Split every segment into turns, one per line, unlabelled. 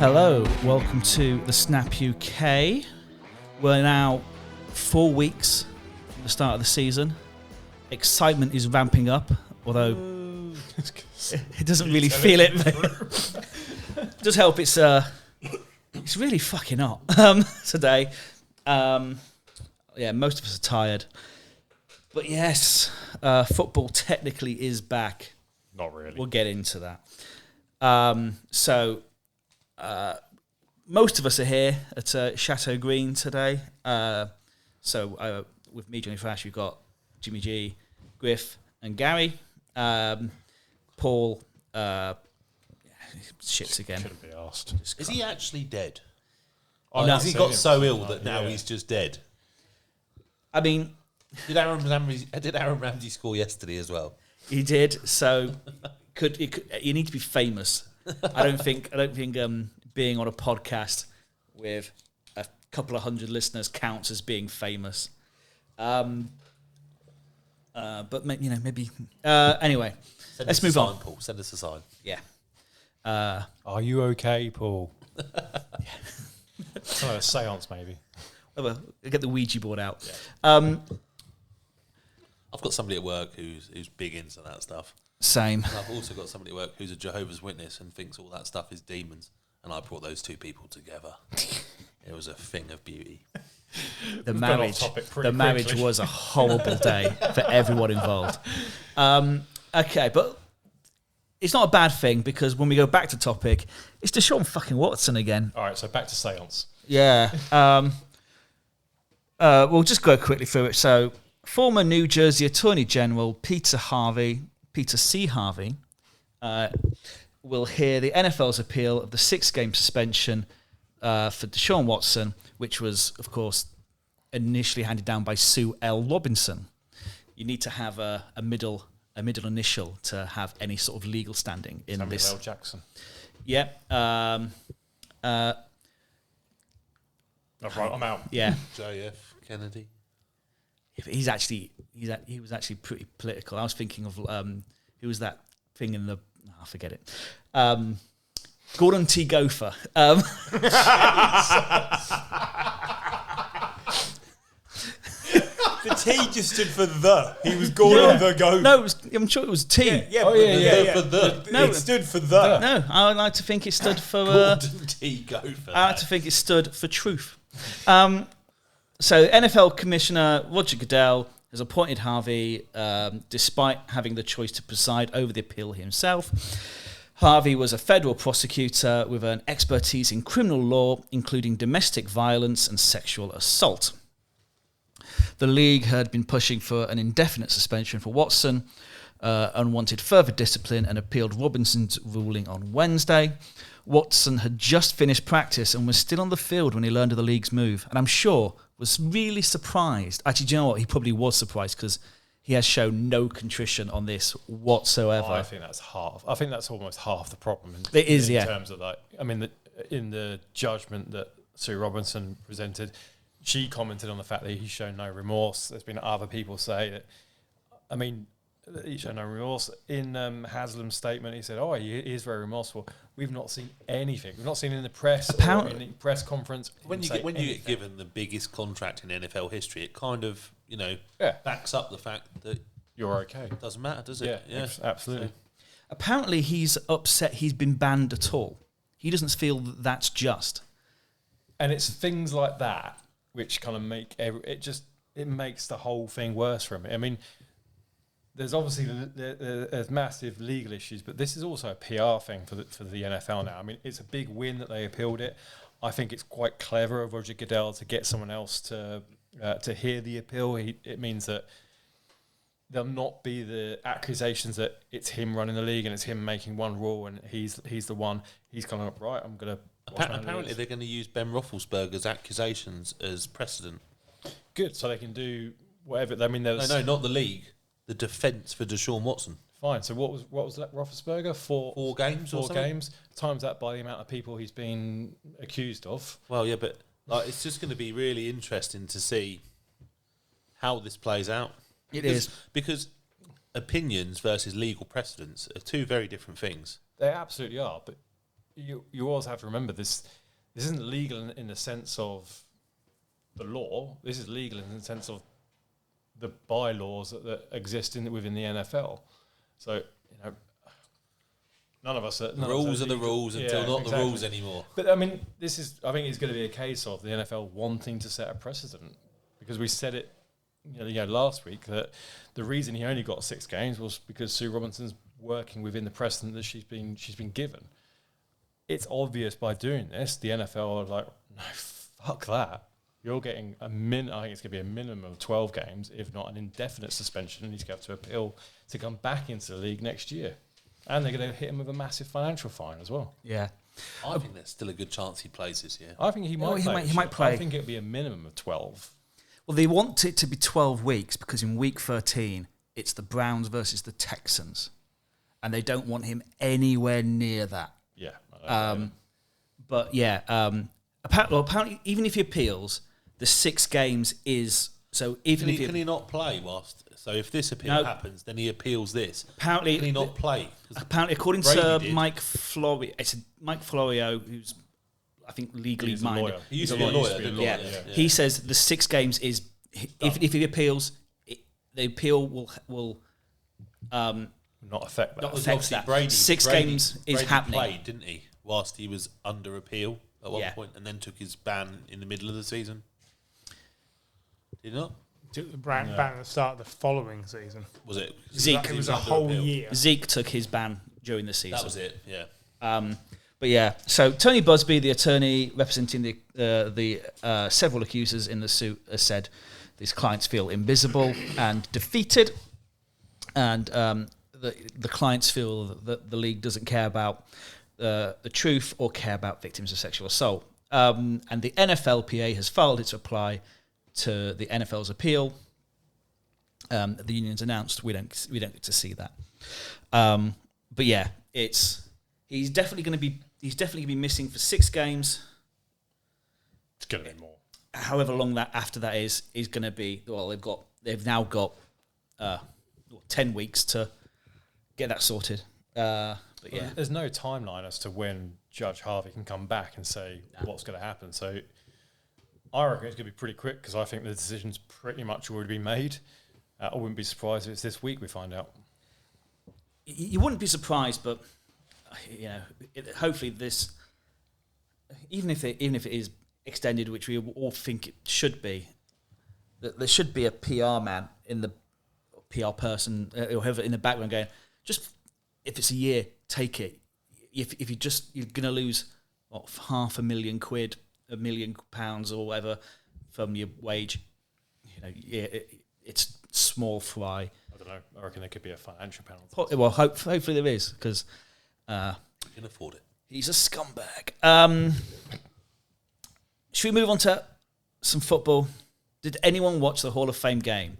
Hello, welcome to the Snap UK. We're now 4 weeks from the start of the season. Excitement is ramping up, although it doesn't really feel it. Just help it's really fucking hot today. Most of us are tired. But yes, football technically is back.
Not really.
We'll get into that. Most of us are here at Chateau Green today. With me, Johnny Flash, we've got Jimmy G, Griff, and Gary. Paul, shits again.
Couldn't be asked.
Is he actually dead?
Oh,
Has he got so ill that now he's just dead?
I mean,
Did Aaron Ramsey score yesterday as well?
he did. So, you need to be famous. I don't think being on a podcast with a couple of hundred listeners counts as being famous. But maybe. Anyway, let's move on.
Paul, send us a sign.
Yeah.
Are you okay, Paul? It's like a seance, maybe.
Well, get the Ouija board out.
Yeah. I've got somebody at work who's big into that stuff.
Same.
And I've also got somebody at work who's a Jehovah's Witness and thinks all that stuff is demons. And I brought those two people together. It was a thing of beauty.
The marriage was a horrible day for everyone involved. Okay, but it's not a bad thing because when we go back to topic, it's Deshaun fucking Watson again.
All right, so back to seance.
Yeah. We'll just go quickly through it. So, former New Jersey Attorney General Peter C. Harvey, will hear the NFL's appeal of the 6-game suspension for Deshaun Watson, which was, of course, initially handed down by Sue L. Robinson. You need to have a middle initial to have any sort of legal standing in
Samuel
this.
L. Jackson.
Yeah.
Right, I'm out.
Yeah.
J.F. Kennedy.
He was actually pretty political. I was thinking of who was that thing in the? I forget it. Gordon T. Gopher.
The T just stood for the. He was Gordon the Gopher.
No, I'm sure it was T.
Yeah.
No,
it stood for the.
No, I would like to think it stood for.
Gordon T. Gopher.
I like to think it stood for truth. So NFL Commissioner Roger Goodell has appointed Harvey, despite having the choice to preside over the appeal himself. Harvey was a federal prosecutor with an expertise in criminal law, including domestic violence and sexual assault. The league had been pushing for an indefinite suspension for Watson and wanted further discipline and appealed Robinson's ruling on Wednesday. Watson had just finished practice and was still on the field when he learned of the league's move, and I'm sure was really surprised. Actually, do you know what? He probably was surprised because he has shown no contrition on this whatsoever.
I think that's half. I think that's almost half the problem. In terms of in the judgment that Sue Robinson presented, she commented on the fact that he's shown no remorse. There's been other people say that. I mean, he showed no remorse. In Haslam's statement, he said, he is very remorseful. We've not seen anything. We've not seen it in the press or in the press conference.
When you get given the biggest contract in NFL history, it kind of, backs up the fact that
you're okay.
It doesn't matter, does it?
Yeah. Absolutely.
So, apparently, he's upset he's been banned at all. He doesn't feel that that's just.
And it's things like that which kind of make it makes the whole thing worse for him. I mean, there's obviously there's massive legal issues, but this is also a PR thing for the NFL now. I mean, it's a big win that they appealed it. I think it's quite clever of Roger Goodell to get someone else to hear the appeal. It means that there'll not be the accusations that it's him running the league and it's him making one rule and he's the one. He's kind of right. I'm gonna.
Apparently, they're going to use Ben Roethlisberger's accusations as precedent.
Good, so they can do whatever. I mean, there was
no, not the league. The defence for Deshaun Watson.
Fine. So what was that? Roethlisberger? Four games.
Four
games. Times that by the amount of people he's been accused of.
Well, yeah, but it's just going to be really interesting to see how this plays out.
It is
because opinions versus legal precedents are two very different things.
They absolutely are, but you always have to remember this isn't legal in the sense of the law. This is legal in the sense of the bylaws that exist within the NFL. So, none of us are...
The rules are the rules until not the rules anymore.
But, I mean, I think it's going to be a case of the NFL wanting to set a precedent, because we said it last week that the reason he only got 6 games was because Sue Robinson's working within the precedent that she's been given. It's obvious by doing this, the NFL are like, no, fuck that. You're getting I think it's going to be a minimum of 12 games, if not an indefinite suspension, and he's going to have to appeal to come back into the league next year. And they're going to hit him with a massive financial fine as well.
Yeah.
I think there's still a good chance he plays this year.
I think he might play.
He might play.
I think it'll be a minimum of 12.
Well, they want it to be 12 weeks because in week 13, it's the Browns versus the Texans. And they don't want him anywhere near that.
Yeah.
But yeah, apparently, even if he appeals, the 6 games is... So even
can he not play whilst... So if this appeal happens, then he appeals this.
Apparently...
Can he not play?
Apparently, according to Mike Florio, it's Mike Florio, who's, I think, legally minded.
He used to be a lawyer.
Yeah. He says the 6 games is... If he appeals, the appeal will
not affect that.
Not affect that.
Brady
6 games is
Brady
happening.
Played, didn't he? Whilst he was under appeal at one point, and then took his ban in the middle of the season. Did he not?
Took the ban at the start of the following season.
Was it?
Zeke.
It was a whole year.
Zeke took his ban during the season.
That was it, yeah.
But yeah, so Tony Busby, the attorney representing the several accusers in the suit, has said these clients feel invisible and defeated, and the clients feel that the league doesn't care about the truth or care about victims of sexual assault. And the NFLPA has filed its reply to the NFL's appeal. The union's announced we don't get to see that. But yeah, he's definitely going to be missing for 6 games.
It's going to be more.
However long that after that is going to be. Well, they've now got 10 weeks to get that sorted. But yeah,
there's no timeline as to when Judge Harvey can come back and say what's going to happen. So I reckon it's going to be pretty quick, because I think the decision's pretty much already been made. I wouldn't be surprised if it's this week we find out.
You wouldn't be surprised, but hopefully this, even if it is extended, which we all think it should be, that there should be a PR man PR person or whoever in the background going, just if it's a year, take it. If you're going to lose £500,000, £1 million or whatever from your wage, it's small fry.
I don't know. I reckon there could be a financial penalty.
Well, hopefully there is, because
you can afford it.
He's a scumbag. Should we move on to some football? Did anyone watch the Hall of Fame game?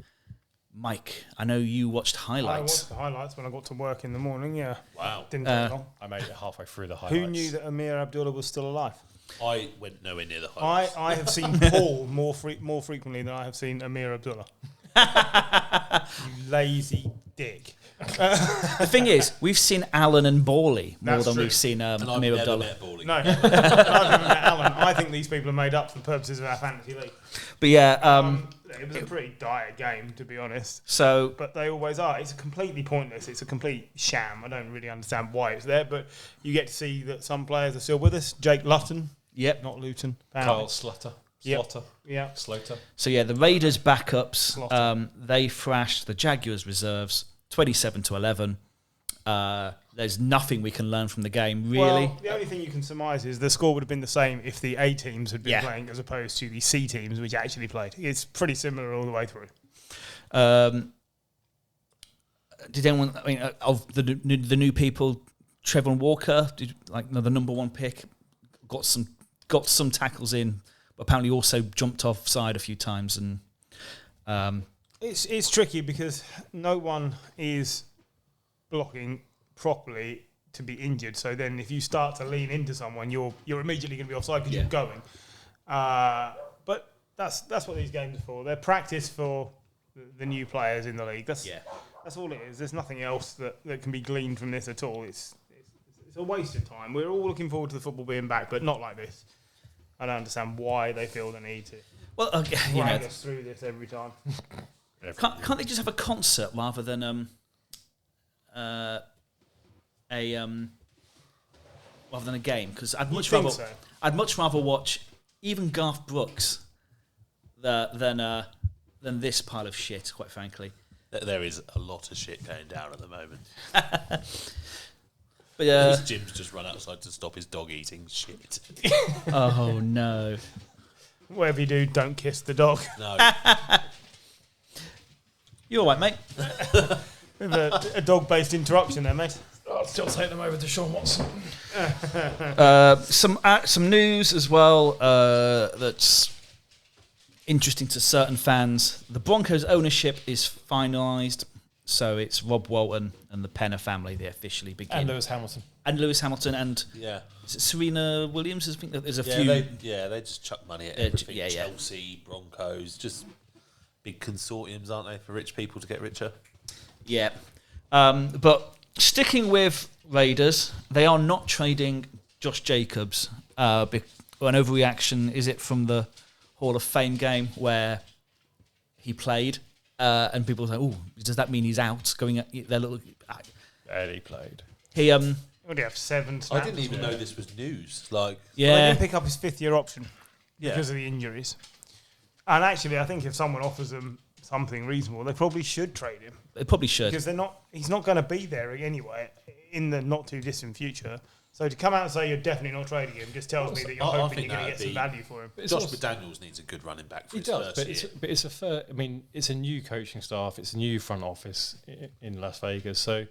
Mike, I know you watched highlights.
I watched the highlights when I got to work in the morning, yeah.
Wow.
Didn't take long.
I made it halfway through the highlights.
Who knew that Amir Abdullah was still alive?
I went nowhere near the highlights.
I have seen Paul more frequently than I have seen Amir Abdullah. You lazy dick.
The thing is, we've seen Allen and Bawley more
That's
than
true.
we've seen
And I've
Amir
never
Abdullah.
met Bawley.
No, I've never met Alan. I think these people are made up for the purposes of our fantasy league.
But yeah,
It was a pretty dire game, to be honest.
so
But they always are. It's completely pointless. It's a complete sham. I don't really understand why it's there, but you get to see that some players are still with us. Jake Lutton,
yep.
not Luton.
Carl Slaughter.
Yep.
Slaughter.
Yeah.
Slaughter.
So yeah, the Raiders backups,
Slaughter.
they thrashed the Jaguars reserves 27-11. There's nothing we can learn from the game, really.
Well, the only thing you can surmise is the score would have been the same if the A teams had been playing as opposed to the C teams, which actually played. It's pretty similar all the way through.
Did anyone? I mean, of the new people, Trevor Walker, the number 1 pick, got some tackles in, but apparently also jumped offside a few times, and
It's tricky because no one is blocking properly to be injured. So then, if you start to lean into someone, you're immediately going to be offside because you're going. But that's what these games are for. They're practice for the new players in the league. That's all it is. There's nothing else that can be gleaned from this at all. It's it's a waste of time. We're all looking forward to the football being back, but not like this. I don't understand why they feel the need to
Well,
drag us through this every time.
can't they just have a concert rather than rather than a game? Because I'd much rather watch even Garth Brooks than this pile of shit. Quite frankly,
There is a lot of shit going down at the moment.
But
Jim's just run outside to stop his dog eating shit.
oh no!
Whatever you do, don't kiss the dog.
No,
You all right, mate?
With a dog-based interruption there, mate.
I'll still take them over to Deshaun Watson.
Some news as well that's interesting to certain fans. The Broncos' ownership is finalised, so it's Rob Walton and the Penner family. They officially begin.
And Lewis Hamilton.
And
yeah.
is it Serena Williams? I think there's a few.
They just chuck money at everything.
yeah.
Chelsea, Broncos, just big consortiums, aren't they, for rich people to get richer?
Yeah. But sticking with Raiders, they are not trading Josh Jacobs. An overreaction, is it from the Hall of Fame game where he played? And people say, "Oh, does that mean he's out?" Going at their little.
Barely played.
He
Would he have 7 snaps?
I didn't even know this was news. Like,
yeah.
Well, they didn't pick up his 5th-year option
yeah.
because of the injuries. And actually, I think if someone offers them something reasonable, they probably should trade him
They probably should.
because he's not going to be there anyway in the not too distant future. So to come out and say you're definitely not trading him just tells me that you're hoping you're going to get some value for him.
Josh McDaniels needs a good running back for his
does,
first year.
but it's a new coaching staff, it's a new front office in Las Vegas. So,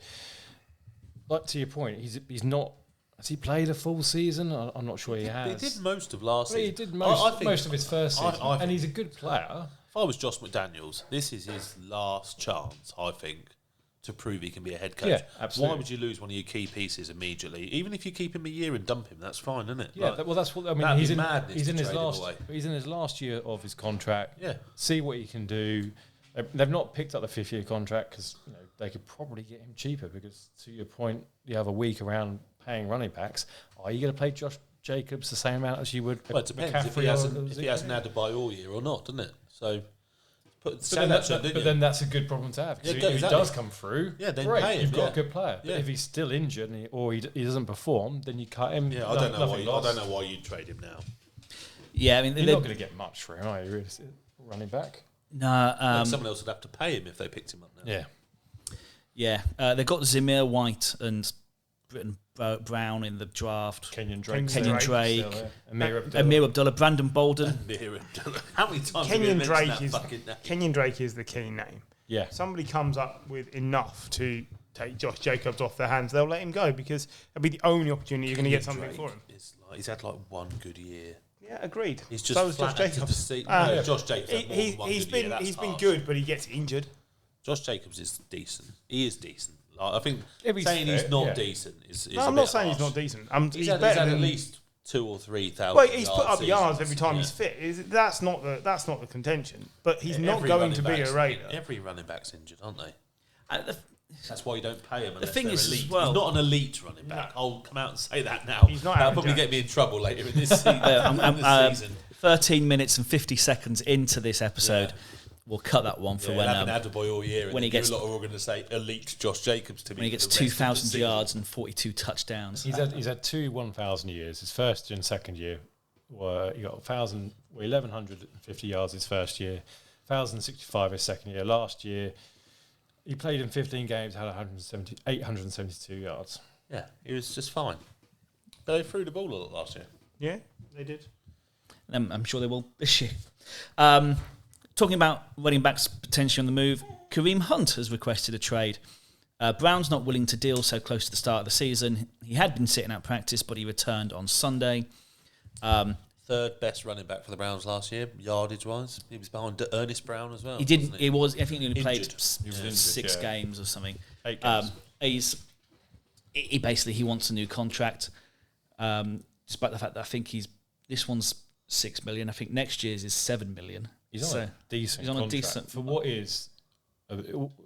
like to your point, he's not. Has he played a full season? I'm not sure he has.
He did most of last season.
He did most of his first season, and he's a good player.
If I was Josh McDaniels, this is his last chance, I think, to prove he can be a head coach.
Yeah, absolutely.
Why would you lose one of your key pieces immediately? Even if you keep him a year and dump him, that's fine, isn't it?
Yeah,
Like,
well, that's what I mean.
that'd
He's
be
in
madness
he's
to
in his
trade him
last
away.
he's in his last year of his contract.
Yeah.
See what he can do. They've not picked up the 5th-year contract because they could probably get him cheaper. Because to your point, you have a week around paying running backs. Are you going to play Josh Jacobs the same amount as you would?
Well, it depends if he hasn't had to buy all year or not, doesn't it? So,
but then that's a good problem to have.
Yeah,
If
exactly.
he does come through,
Yeah, then
great,
pay him,
you've got
yeah.
a good player.
Yeah.
But if he's still injured or he doesn't perform, then you cut him.
Yeah, I don't know why you'd trade him now.
Yeah, I mean,
You're not going to get much for him, are you? Running back.
no.
Someone else would have to pay him if they picked him up now.
Yeah.
Yeah, they got Zamir White and Britton Brown in the draft.
Kenyon Drake.
Amir Abdullah, Brandon Bolden.
How many times
Kenyon
have you
Drake
mentioned that fucking name?
Kenyon Drake is the key name.
Yeah.
Somebody comes up with enough to take Josh Jacobs off their hands, they'll let him go because it'll be the only opportunity you're going to get something
Drake
for him.
He's had like one good year.
Yeah, agreed.
He's just
so was Josh
flattered to
Jacobs.
see.
Yeah.
Josh Jacobs had more than one
He's
good year. That's
been
harsh.
good, but he gets injured.
Josh Jacobs is decent. He is decent. Like, I think
If he's
saying
fit,
he's not
yeah.
decent is
No,
a
I'm
bit
not saying he's
harsh.
not decent.
He's
He's
had
better
at
than
least 2,000 or 3,000.
Well, he's put up yards
seasons.
every time
Yeah.
he's fit. That's not the contention. But he's not
Every
going
running
to be
back's-
a Raider.
Every running back's injured, aren't they?
The
That's why you don't pay him. Unless
thing
they're
is as
elite.
well-
He's not an elite running back.
No.
I'll come out and say that now.
He's not
That'll
Aaron
probably
Jones.
get me in trouble later in this season.
13 minutes and 50 seconds into this episode.
Yeah.
We'll cut that one for
Yeah,
when
having had a boy all year, and
when he
then
gets-
a lot are going to say elite Josh Jacobs to me.
when he gets
for the rest of the
2,000
season.
yards and 42 touchdowns.
He's had 2 1,000 years. His first and second year were he got 1,150 yards his first year, 1,065 his second year. Last year, he played in 15 games, had 872 yards.
Yeah, he was just fine. But they threw the ball a lot last year.
Yeah, they did.
I'm sure they will this year. Talking about running backs potentially on the move, Kareem Hunt has requested a trade. Brown's not willing to deal so close to the start of the season. He had been sitting out practice, but he returned on Sunday.
Third best running back for the Browns last year, yardage wise. He was behind Ernest Brown as well.
He didn't.
wasn't
He was. I think he only played
Injured.
He was injured,
6
yeah.
games or something.
8 games.
He basically he wants a new contract, despite the fact that I think this one's $6 million. I think next year's is $7 million.
He's on a decent
he's on a
contract.
decent-
For what is...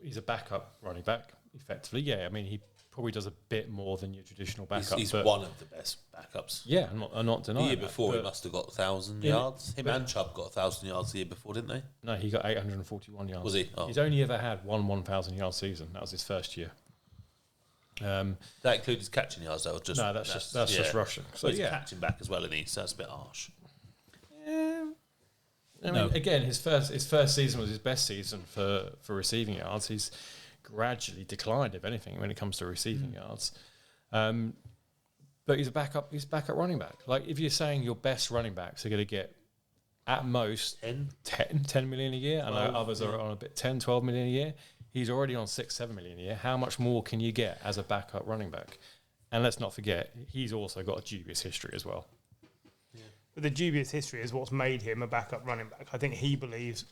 he's a backup running back, effectively. Yeah, I mean, he probably does a bit more than your traditional backup.
He's one of the best backups.
Yeah, I'm not
The
denying
year
that,
before, he
but
must have got 1,000
Yeah,
yards. Him and Chubb got 1,000 yards the year before, didn't they?
No, he got 841 yards.
Was he? Oh.
He's only ever had one 1,000-yard season. That was his first year.
That includes his catching yards, though. Just
No, that's just rushing.
So he's
yeah.
catching back as well, isn't he? So that's a bit harsh.
I mean, again, his first season was his best season for receiving yards. He's gradually declined, if anything, when it comes to receiving yards. But he's a backup running back. Like, if you're saying your best running backs are going to get at most 10 million a year, I know others are on a bit 10, 12 million a year. He's already on 6, 7 million a year. How much more can you get as a backup running back? And let's not forget, he's also got a dubious history as well.
But the dubious history is what's made him a backup running back. I think he believes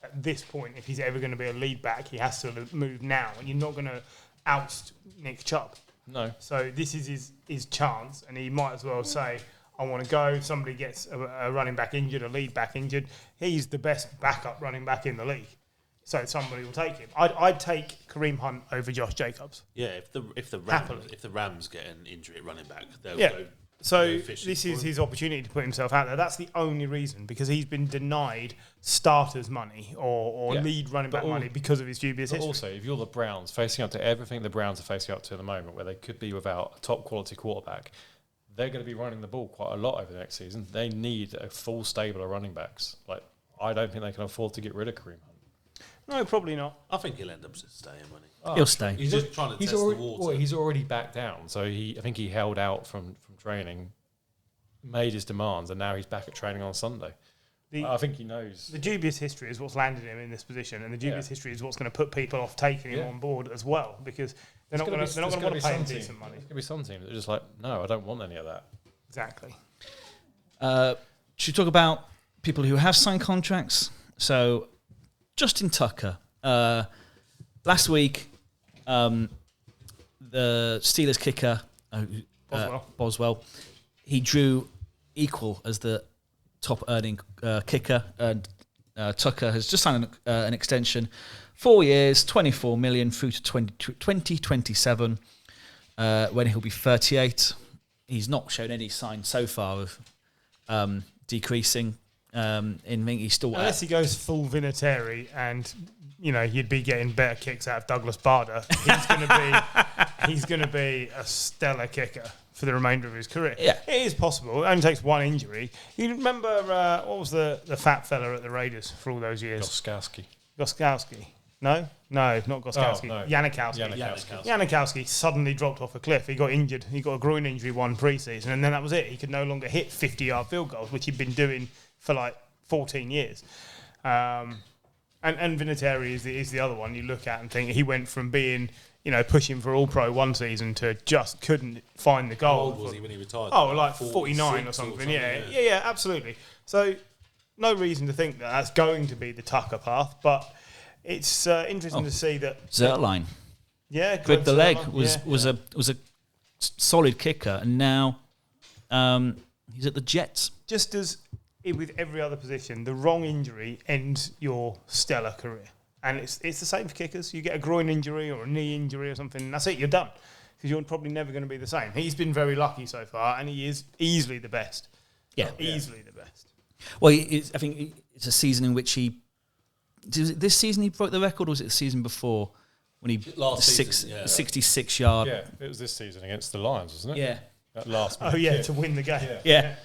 at this point, if he's ever going to be a lead back, he has to move now. And you're not going to oust Nick Chubb.
No.
So this is his chance, and he might as well say, I want to go. If somebody gets a running back injured, a lead back injured, he's the best backup running back in the league. So somebody will take him. I'd take Kareem Hunt over Josh Jacobs.
Yeah, if the Rams get an injury at running back, they'll go.
So this is his opportunity to put himself out there. That's the only reason, because he's been denied starters money or lead running back money because of his dubious history.
Also, if you're the Browns, facing up to everything the Browns are facing up to at the moment, where they could be without a top quality quarterback, they're going to be running the ball quite a lot over the next season. They need a full stable of running backs. Like, I don't think they can afford to get rid of Kareem Hunt.
No, probably not.
I think he'll end up staying, won't he?
He'll stay.
He's just trying to test the water.
Well, he's already backed down, so I think he held out from training, made his demands, and now he's back at training on Sunday. I think he knows.
The dubious history is what's landed him in this position, and the dubious history is what's going to put people off taking him on board as well, because they're not going to want to pay him decent money.
There's going to be some teams that are just like, no, I don't want any of that.
Exactly.
Should we talk about people who have signed contracts? So, Justin Tucker. Last week, the Steelers kicker, Boswell, he drew equal as the top earning kicker, and Tucker has just signed an extension, 4 years, 24 million through to 2027, when he'll be 38. He's not shown any sign so far of decreasing. He's still
unless he goes full Vinatieri and you'd be getting better kicks out of Douglas Bader. He's going to be a stellar kicker for the remainder of his career.
Yeah,
it is possible. It only takes one injury. You remember what was the fat fella at the Raiders for all those years? Goskowski. No, not Goskowski.
Oh, no.
Janikowski. Janikowski suddenly dropped off a cliff. He got injured. He got a groin injury one preseason, and then that was it. He could no longer hit 50-yard field goals, which he'd been doing for like 14 years. And Vinatieri is the other one you look at and think he went from being, pushing for All-Pro one season to just couldn't find the goal.
How old was he when he retired?
Oh, like 49 or something. Yeah, absolutely. So no reason to think that that's going to be the Tucker path, but it's interesting to see that
Zerline.
Yeah,
gripped the leg. Was a solid kicker, and now he's at the Jets.
Just as with every other position, the wrong injury ends your stellar career, and it's the same for kickers. You get a groin injury or a knee injury or something, and that's it. You're done, because you're probably never going to be the same. He's been very lucky so far, and he is easily the best.
Yeah,
easily the best.
Well, I think it's a season in which this season he broke the record, or was it the season before when he 66 yard?
Yeah, it was this season against the Lions, wasn't it?
Yeah,
that last.
To win the game.
Yeah.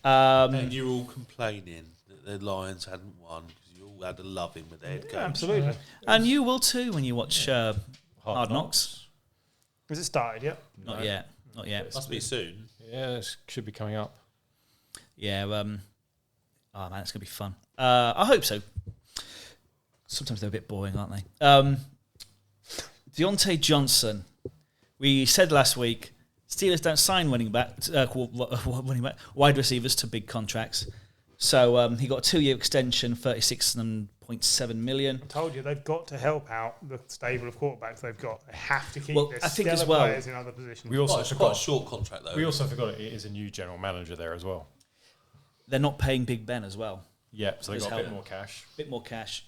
And you're all complaining that the Lions hadn't won because you all had to love him with their head coach.
Absolutely.
And you will too when you watch Hard Knocks.
Has it started yet?
Not yet.
Must be soon.
Yeah, it should be coming up.
Yeah. Oh man, it's gonna be fun. I hope so. Sometimes they're a bit boring, aren't they? Deontay Johnson. We said last week, Steelers don't sign wide receivers to big contracts. So he got a 2-year extension, 36.7 million.
I told you, they've got to help out the stable of quarterbacks they've got. They have to keep their
I think as well,
players in other positions.
We also
It's quite a short contract, though.
We also forgot it is a new general manager there as well.
they're not paying Big Ben as well.
Yeah, so they got a bit more cash.
Bit more cash.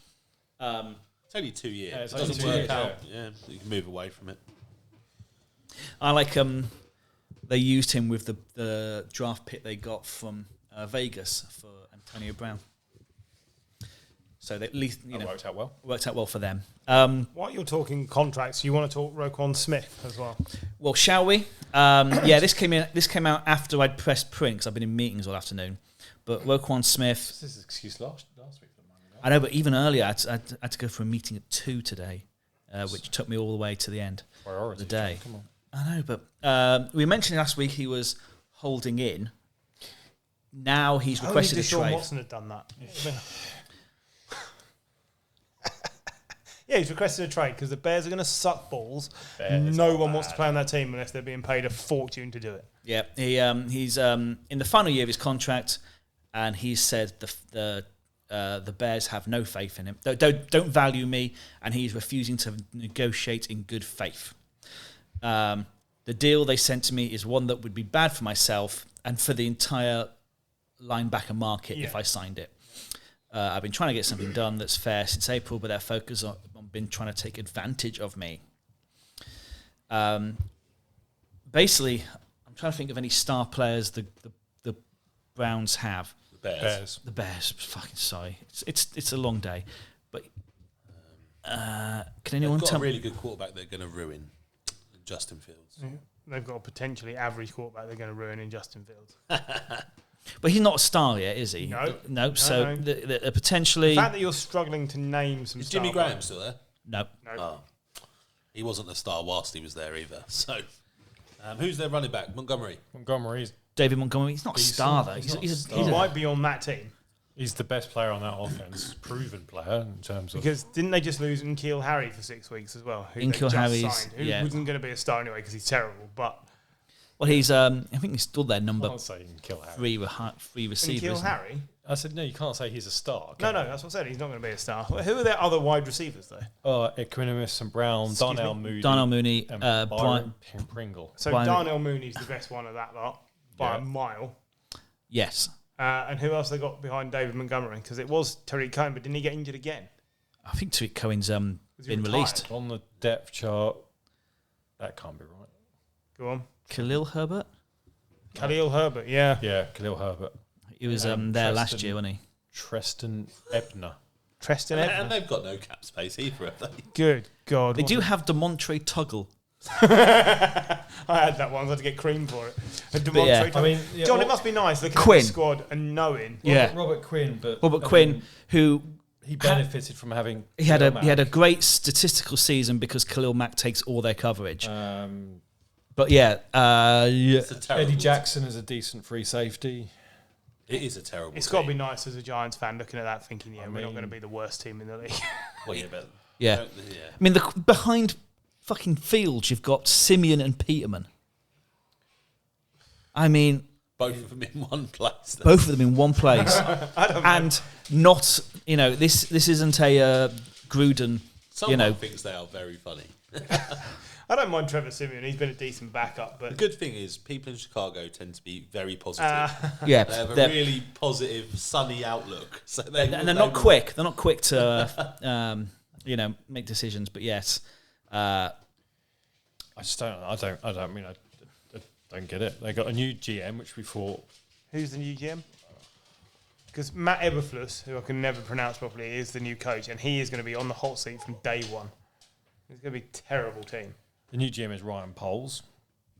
It's only 2 years.
Yeah, it's
it
only
doesn't
2
work
years,
out. Yeah, you can move away from it.
I like they used him with the draft pick they got from Vegas for Antonio Brown. So they at least
That worked out well.
Worked out well for them.
While you're talking contracts, you want to talk Roquan Smith as well?
Well, shall we? Yeah, this came out after I'd pressed print because I've been in meetings all afternoon. But Roquan Smith.
This is an excuse last week for mine.
I know, but even earlier, I had to go for a meeting at 2 today, which took me all the way to the end of the day.
Come on.
I know, but we mentioned last week he was holding in. Now he's requested a
Deshaun
trade.
Watson had done that. Yeah, he's requested a trade because the Bears are going to suck balls. No one wants to play on that team unless they're being paid a fortune to do it.
Yeah, he's in the final year of his contract, and he said the Bears have no faith in him. Don't value me, and he's refusing to negotiate in good faith. The deal they sent to me is one that would be bad for myself and for the entire linebacker market if I signed it. I've been trying to get something done that's fair since April, but their focus on been trying to take advantage of me. Basically, I'm trying to think of any star players the Browns have. The Bears. Fucking sorry, it's a long day, but can anyone
They've got
tell
a really good quarterback they're going to ruin, Justin Fields.
Yeah. They've got a potentially average quarterback they're going to ruin in Justin Fields.
But he's not a star yet, is he? No. So the potentially.
The fact that you're struggling to name some.
Is Jimmy
star
Graham still there?
No.
Oh. He wasn't a star whilst he was there either. So, who's their running back?
Montgomery's
David Montgomery. He's not a star though.
He might be on that team.
He's the best player on that offense, proven player in terms of...
Because didn't they just lose N'Keal Harry for 6 weeks as well?
N'Keal Harry's,
who wasn't going to be a star anyway because he's terrible, but...
Well, he's I think he's still their number
I can't say N'Keal Harry.
three receiver.
N'Keal Harry?
I said, no, you can't say he's a star.
No, that's what I said. He's not going to be a star. Well, who are their other wide receivers, though?
Equanimus and Brown, Darnell Mooney.
Darnell Mooney,
and
Brian
Pringle.
So
Brian,
Darnell Mooney's the best one of that lot by a mile.
Yes.
And who else they got behind David Montgomery? Because it was Tariq Cohen, but didn't he get injured again?
I think Tariq Cohen's been released.
On the depth chart, that can't be right.
Go on.
Khalil Herbert?
Khalil Herbert, yeah.
Yeah, Khalil Herbert.
He was there last year, wasn't he?
Treston Ebner.
And they've got no cap space either, have they?
Good God.
They do have DeMontre Tuggle.
I had that one. I had to get cream for it. John, it must be nice looking at the squad and knowing.
Robert Quinn,
who
he benefited from having.
He had a great statistical season because Khalil Mack takes all their coverage. But
Eddie Jackson is a decent free safety.
It is a terrible.
It's got to be nice as a Giants fan looking at that, thinking, we're not going to be the worst team in the league.
Well, yeah, but
I mean, behind fucking Fields, you've got Simeon and Peterman. I mean,
both of them in one place.
Both of them in one place, and not this isn't a Gruden.
Someone thinks they are very funny.
I don't mind Trevor Simeon. He's been a decent backup. But
the good thing is, people in Chicago tend to be very positive. They have a really positive, sunny outlook. So they're
not quick. They're not quick to make decisions. But yes, I
don't get it. They got a new GM, which we thought.
Who's the new GM? Because Matt Eberflus, who I can never pronounce properly, is the new coach, and he is going to be on the hot seat from day one. It's going to be a terrible team.
The new GM is Ryan Poles.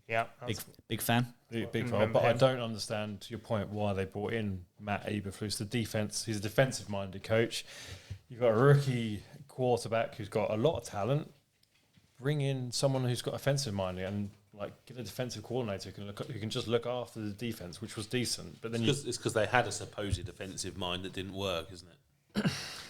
Yeah.
Big fan.
Big fan. But I don't understand, to your point, why they brought in Matt Eberflus. He's a defensive-minded coach. You've got a rookie quarterback who's got a lot of talent. Bring in someone who's got offensive-minded and get a defensive coordinator who can just look after the defense, which was decent. But then
it's because they had a supposed defensive mind that didn't work, isn't it?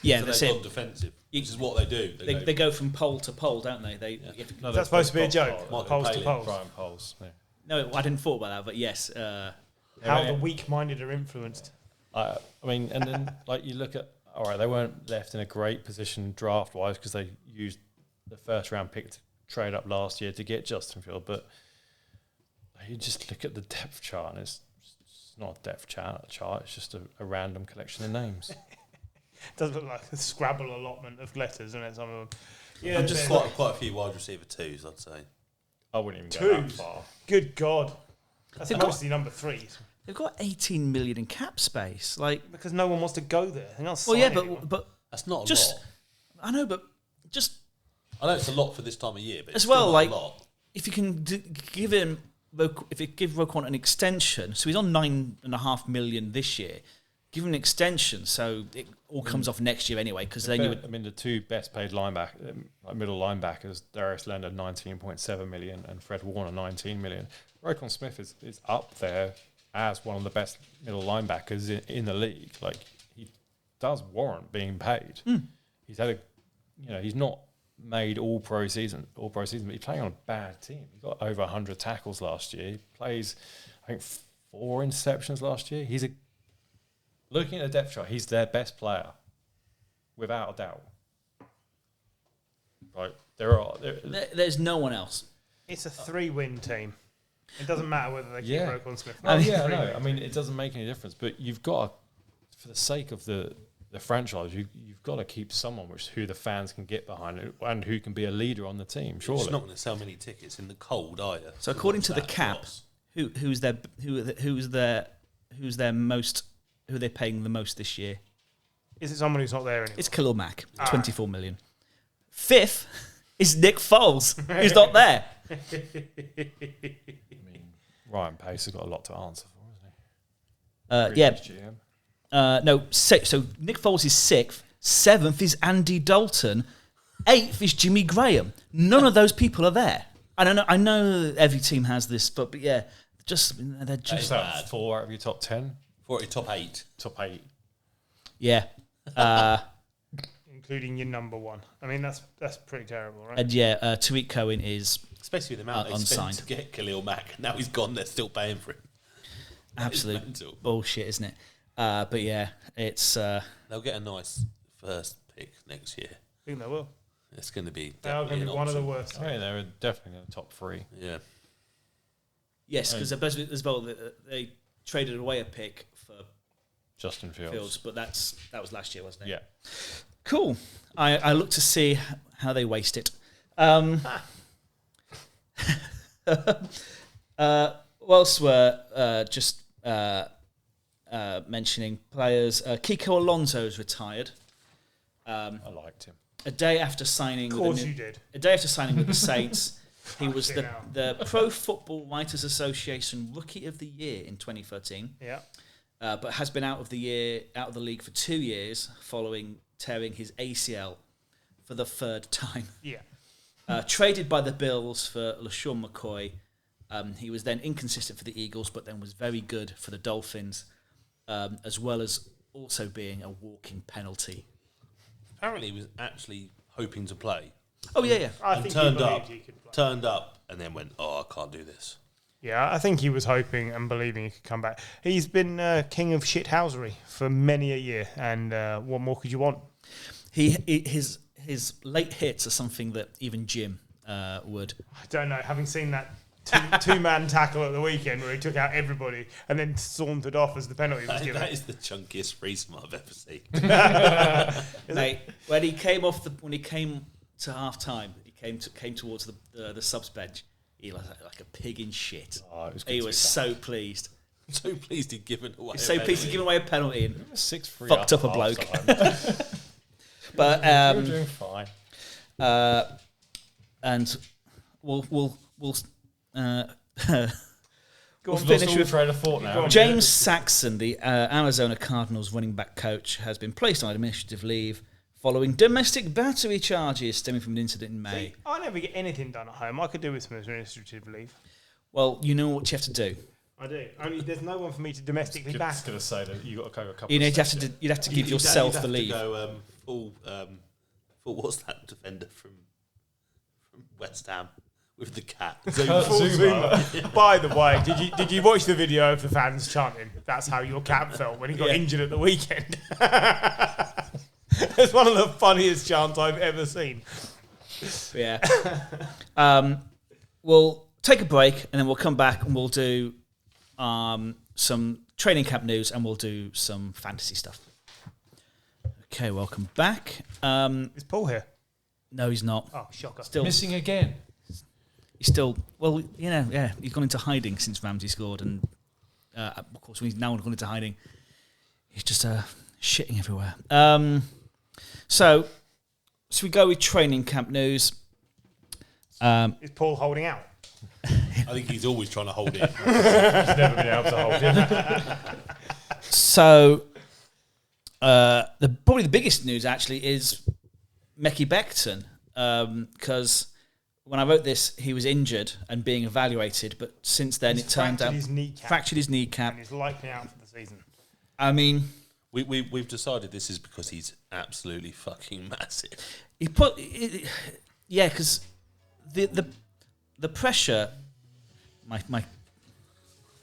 Yeah,
so
that's
they've
it.
gone defensive, which is what they do.
They go from pole to pole, don't they?
That's supposed to be a joke. Poles to poles.
Brian Poles. Yeah.
No, I didn't thought about that, but yes.
How the weak-minded are influenced.
I mean, and then you look at they weren't left in a great position draft-wise because they used the first-round pick to trade up last year to get Justin Fields, but you just look at the depth chart, and it's not a depth chart. It's just a random collection of names.
It does look like a Scrabble allotment of letters, isn't it? Some of them.
Yeah, and just quite a few wide receiver twos, I'd say.
I wouldn't even go that
Twos.
far.
Good God. That's
They've got-
mostly number 3.
They've got 18 million in cap space. Like,
Because no one wants to go there. They're not
well, yeah,
signing anyone.
but
That's not a
just
lot.
I know, but just
I know it's a lot for this time of year, but
as
it's
well,
still not
like
a lot.
if you can give him, if you give Roquan an extension, so he's on 9.5 million this year. Give him an extension, so it all comes off next year anyway. Because then you would.
I mean, the two best paid middle linebackers, Darius Leonard 19.7 million and Fred Warner 19 million. Roquan Smith is up there as one of the best middle linebackers in the league. Like, he does warrant being paid. He's had he's not made all pro season, but he's playing on a bad team. He got over 100 tackles last year. He plays, I think, 4 interceptions last year. Looking at the depth chart, he's their best player, without a doubt. Like,
There's no one else.
It's a 3-win team. It doesn't matter whether they keep
Yeah.
Roquan Smith.
Oh
It's a
yeah, I
3-win
know. I mean, it doesn't make any difference. But you've got, for the sake of the franchise, you've got to keep someone who the fans can get behind and who can be a leader on the team.
You're
Surely,
just not going to sell many tickets in the cold, are you?
So according to the cap, who are they paying the most this year?
Is it someone who's not there anymore?
It's Khalil Mack, 24 million. 5th is Nick Foles, who's not there.
I mean, Ryan Pace has got a lot to answer for, isn't he?
Yeah.
Previous GM.
No, so Nick Foles is 6th. 7th is Andy Dalton. 8th is Jimmy Graham. None of those people are there. I know every team has this, but yeah, they're just
Is that 4 out of your top 10?
40 top 8.
Top 8.
yeah.
Including your number 1. I mean, that's pretty terrible, right?
And yeah, Tariq Cohen is
Especially with the amount they spent
unsigned.
to get Khalil Mack. Now he's gone, they're still paying for him.
absolute
mental.
bullshit, isn't it? But yeah, it's
They'll get a nice first pick next year.
I think they will.
It's going to be
They are going to be one of the worst.
I mean, they're definitely in the top 3.
Yeah.
yes, because as well they traded away a pick for
Justin
Fields, but that was last year, wasn't it?
Yeah.
Cool. I look to see how they waste it. Whilst we're just mentioning players, Kiko Alonso's retired.
I liked him.
A day after signing,
Of course you did.
A day after signing with the Saints, he was
Fucking
the Pro Football Writers Association Rookie of the Year in 2013.
Yeah.
But has been out of the league for 2 years following tearing his ACL for the 3rd time.
Yeah.
Traded by the Bills for LaShawn McCoy. He was then inconsistent for the Eagles, but then was very good for the Dolphins, as well as also being a walking penalty.
Apparently he was actually hoping to play.
Oh, yeah.
I
And
think
turned
he
up.
believed he could play.
Turned up and then went, I can't do this.
Yeah, I think he was hoping and believing he could come back. He's been king of shithousery for many a year, and what more could you want?
His late hits are something that even Jim would.
I don't know. Having seen that two-man tackle at the weekend where he took out everybody and then sauntered off as the penalty was given.
That is the chunkiest threesome I've ever seen.
Mate, when he came to half time, he came towards the subs bench. He was like a pig in shit.
Oh, it was good
He
to
was
see
so pleased.
I'm so pleased he'd given away.
So pleased to give away a penalty and
6-3
fucked up a bloke.
half-time.
But
We were doing fine.
and we'll
Go on,
finish with
train of thought now.
James Saxon, the Arizona Cardinals running back coach, has been placed on administrative leave following domestic battery charges stemming from an incident in May.
I never get anything done at home. I could do with some administrative leave.
Well, you know what you have to do.
I do. Only there's no one for me to domestically back.
Just going to say that you got to go a couple.
You'd
of
have
steps
to you'd have to give
You'd
yourself
have
the
to
leave.
Go, full what's that defender from West Ham with the cat?
Full Zuma. By the way, did you watch the video of the fans chanting? That's how your cat felt when he got injured at the weekend. It's one of the funniest chants I've ever seen.
Yeah. We'll take a break and then we'll come back and we'll do some training camp news and we'll do some fantasy stuff. Okay, welcome back.
Is Paul here?
No, he's not.
Oh, shocker.
Still,
Missing again.
he's still he's gone into hiding since Ramsey scored, and of course when he's now gone into hiding, he's just shitting everywhere. So we go with training camp news.
Is Paul holding out?
I think he's always trying to hold it.
He's never been able to hold it.
So probably the biggest news actually is Mekhi Becton, because when I wrote this, he was injured and being evaluated, but since then it turned out fractured his kneecap,
and he's likely out for the season.
I mean,
we've decided this is because he's absolutely fucking massive.
because the pressure,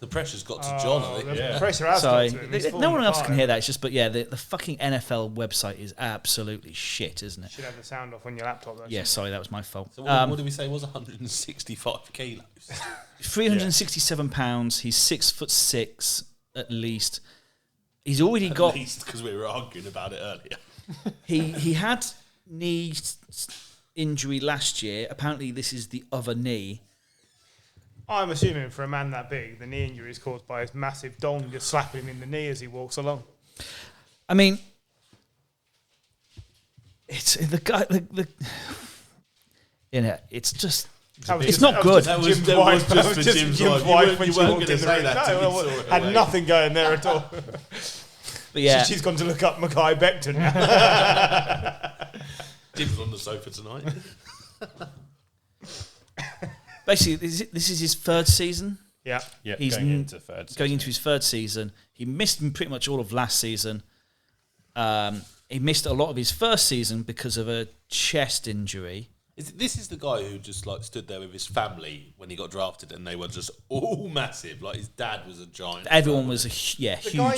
The pressure's got to John, I think.
The pressure has
sorry,
got to him. He's
no one else can
45.
hear that. It's just, the fucking NFL website is absolutely shit, isn't it?
Should have the sound off on your laptop, though.
Yeah, sorry, that was my fault.
So what did we say was 165 kilos?
367 pounds. He's 6'6" at least. He's already got.
At least because we were arguing about it earlier.
He had knee injury last year. Apparently, this is the other knee.
I'm assuming for a man that big, the knee injury is caused by his massive dong just slapping him in the knee as he walks along.
I mean, it's the guy. It's just. It's not good.
That was just for Jim's wife. You weren't going to say that to me.
No, had nothing going there at all.
But yeah,
She's gone to look up Mekhi Becton now.
Jim's on the sofa tonight.
basically, this is his third season.
Yeah,
He's
going into third.
Going into his third season. He missed pretty much all of last season. He missed a lot of his first season because of a chest injury.
This is the guy who just like stood there with his family when he got drafted, and they were just all massive. Like his dad was a giant.
Everyone was huge.
The guy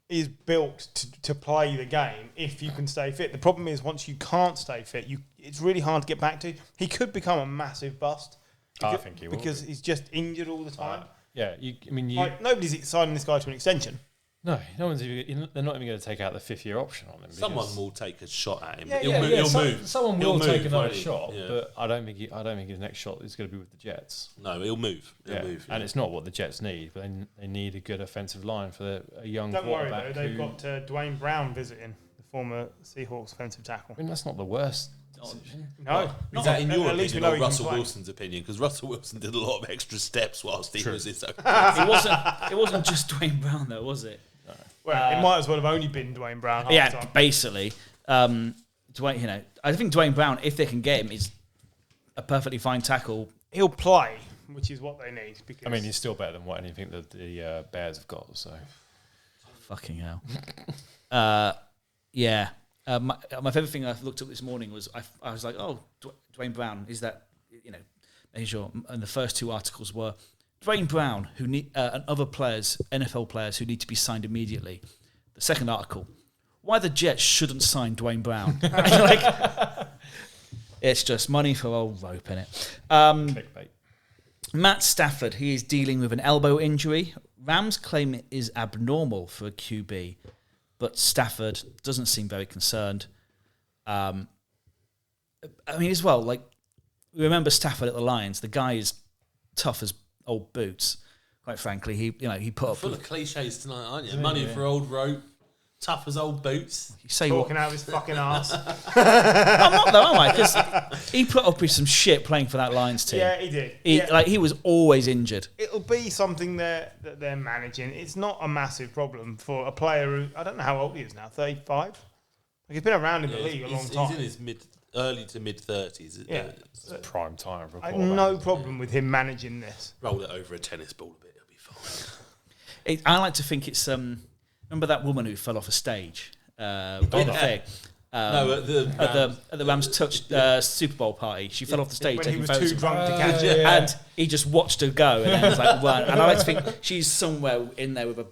is built to play the game if you can stay fit. The problem is once you can't stay fit, it's really hard to get back to. He could become a massive bust.
I think he will
because he's just injured all the time. Nobody's signing this guy to an extension.
No, no one's even. They're not even going to take out the 5th-year option on him.
Someone will take a shot at him.
Yeah,
He'll move.
Someone will take another shot,
Yeah.
but I don't think his next shot is going to be with the Jets.
No, he'll move. He'll move.
And it's not what the Jets need, but they need a good offensive line for a young
Don't worry
quarterback.
though, they've got Dwayne Brown visiting, the former Seahawks offensive tackle.
I mean, that's not the worst.
No,
Is that in your
at least we
opinion
know
or
he can
Russell
play.
Wilson's opinion? Because Russell Wilson did a lot of extra steps whilst he was this.
It wasn't just Dwayne Brown though, was it?
Well, it might as well have only been Dwayne Brown.
Yeah,
half the time.
basically. Dwayne, I think Dwayne Brown, if they can get him, is a perfectly fine tackle.
He'll play, which is what they need. Because
I mean, he's still better than what anything that the Bears have got. So,
fucking hell. Yeah. My favourite thing I looked up this morning was I was like, oh, Dwayne Brown, is that, making sure, and the first two articles were Dwayne Brown and other players, NFL players who need to be signed immediately. The second article, why the Jets shouldn't sign Dwayne Brown. It's just money for old rope, innit?
clickbait.
Matt Stafford, he is dealing with an elbow injury. Rams claim it is abnormal for a QB, but Stafford doesn't seem very concerned. I mean, as well, like, we remember Stafford at the Lions. The guy is tough as old boots. Quite frankly, he put up
Full of cliches tonight, aren't you? Money for old rope, tough as old boots.
You say
talking out of his fucking ass.
I'm not though, am I? Because he put up with some shit playing for that Lions team.
Yeah, he did.
He was always injured.
It'll be something that they're managing. It's not a massive problem for a player who, I don't know how old he is now, 35? Like, he's been around in the league a long time.
He's in his early to mid 30s.
Yeah.
It's prime time for a
I have
quarterback.
no problem with him managing this.
Roll it over a tennis ball a bit, it'll be fine.
I like to think it's remember that woman who fell off a stage on the thing.
At
the Rams touch Super Bowl party, she fell off the stage
When he
taking
was
photos
too
of
drunk to catch it.
and he just watched her go and then was like, run. And I like to think she's somewhere in there with a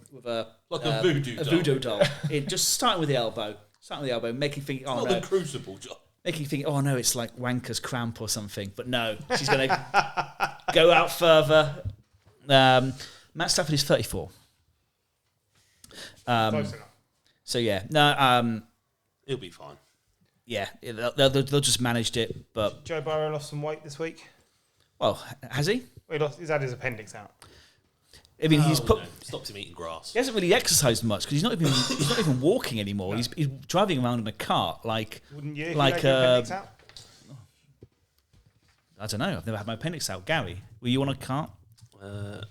voodoo doll. It just starting with the elbow, making think,
not the crucible job.
Making you think, oh no, it's like wanker's cramp or something. But no, she's going to go out further. Matt Stafford is 34.
Close enough.
So yeah, no,
He'll be fine.
yeah, they'll just managed it. But
Joe Burrow lost some weight this week.
Well, has he?
He's had his appendix out.
I mean, he's
stopped him eating grass.
He hasn't really exercised much because he's not even walking anymore. No. He's driving around in a cart like.
Wouldn't you?
Like
your appendix out?
I don't know. I've never had my appendix out. Gary, were you on a cart?
No,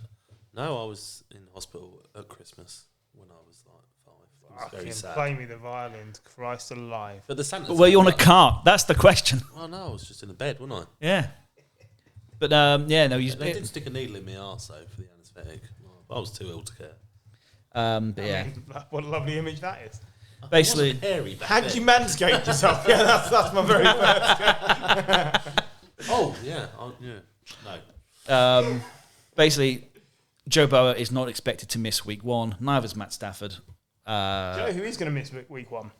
I was in hospital at Christmas when I was like 5. It was very sad.
Play me the violins, Christ alive.
But the Santa.
But were you on a cart? That's the question.
Oh no, I was just in a bed, wasn't I?
Yeah. But no.
They didn't stick a needle in my arse though for the anaesthetic. I was too ill to care.
But yeah.
What a lovely image that is.
Basically,
hairy back
had
then.
you manscaped yourself? Yeah, that's my very first.
Oh yeah, No.
Basically, Joe Burrow is not expected to miss week 1. Neither is Matt Stafford.
Do you know who is going to miss week 1?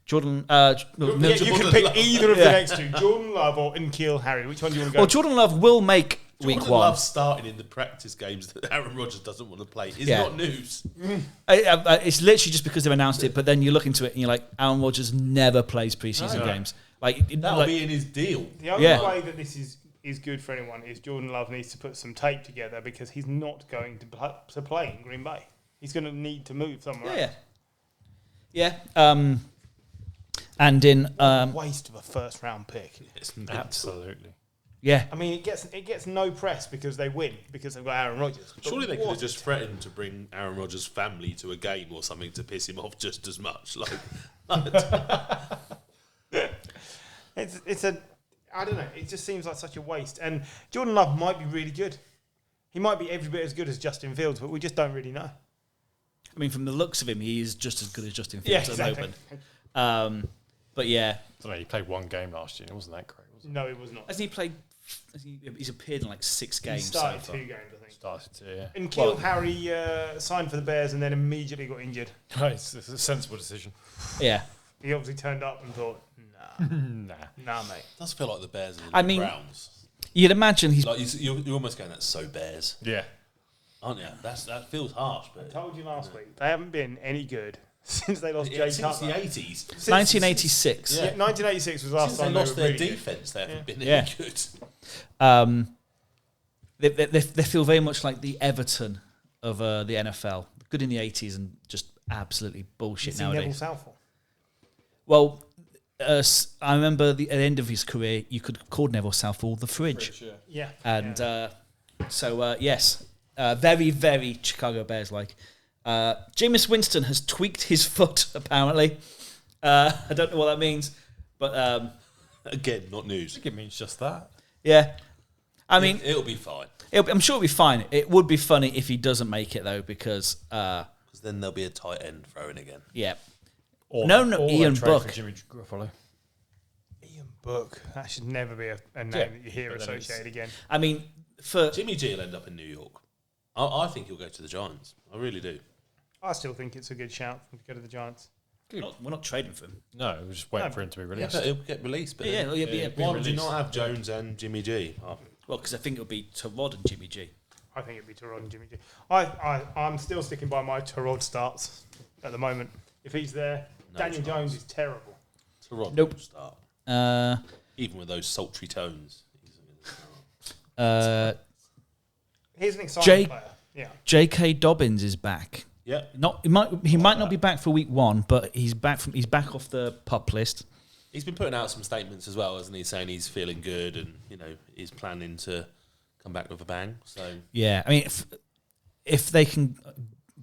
Jordan.
You can pick either of the next two, Jordan Love or N'Keal Harry. Which one do you want to go?
Well, Jordan Love will make week 1.
Jordan Love starting in the practice games that Aaron Rodgers doesn't want to play is not news.
It's literally just because they've announced it, but then you look into it and you're like, Aaron Rodgers never plays preseason games.
That'll be in his deal.
The only way that this is good for anyone is Jordan Love needs to put some tape together because he's not going to play in Green Bay. He's going to need to move somewhere else.
Yeah. And in
waste of a first round pick.
Absolutely.
Yeah.
I mean, it gets no press because they win because they've got Aaron Rodgers.
Surely they could have just threatened to bring Aaron Rodgers' family to a game or something to piss him off just as much.
It's I don't know. It just seems like such a waste. And Jordan Love might be really good. He might be every bit as good as Justin Fields, but we just don't really know.
I mean, from the looks of him, he is just as good as Justin Fields at the moment. But yeah.
I don't know, he played one game last year. It wasn't that great, was it?
No, it was not.
Hasn't he played... He's appeared in like 6 games.
He started
so
2 games, I think.
Started to, yeah.
And N'Keal Harry signed for the Bears and then immediately got injured.
It's a sensible decision.
Yeah.
He obviously turned up and thought, nah, mate.
It does feel like the Bears are the Browns.
You'd imagine he's...
Like you're almost going, that's so Bears.
Yeah.
Aren't you? That feels harsh. But
I told you last week, they haven't been any good since they lost Jay
since
Cutler.
the 80s.
1986.
Yeah, 1986 was the last
Since
time
they lost
were really
their
good.
defence, they haven't been
Yeah.
any good.
They feel very much like the Everton of the NFL. Good in the 80s and just absolutely bullshit
Neville
nowadays.
Southall.
Well, I remember at the end of his career, you could call Neville Southall the Fridge.
Yeah.
And yes, very, very Chicago Bears-like. Jameis Winston has tweaked his foot, apparently. I don't know what that means, but...
Again, not news.
I think it means just that.
Yeah. I mean...
It'll be fine.
I'm sure it'll be fine. It would be funny if he doesn't make it, though, because...
Because then there'll be a tight end thrown again.
Yeah.
Or
Ian Book.
Jimmy Garoppolo.
Ian Book. That should never be a name that you hear associated again.
I mean, for...
Jimmy G will end up in New York. I think he'll go to the Giants. I really do.
I still think it's a good shout to go to the Giants.
We're not trading for him.
No, we're just waiting for him to be released.
Yeah, but he'll get released. But
Yeah,
why would you not have Jones and Jimmy G? Oh.
Well, because I think it would be Tyrod and Jimmy G.
I think it'd be Tyrod and Jimmy G. I'm still sticking by my Tyrod starts at the moment. If he's there, Daniel Jones is terrible.
Tyrod
Nope.
will start. Even with those sultry tones. He's gonna start.
He's an exciting player. Yeah.
J.K. Dobbins is back.
Yeah.
He might not be back for week 1, but he's back off the PUP list.
He's been putting out some statements as well, hasn't he? Saying he's feeling good and he's planning to come back with a bang. So
yeah, I mean, if they can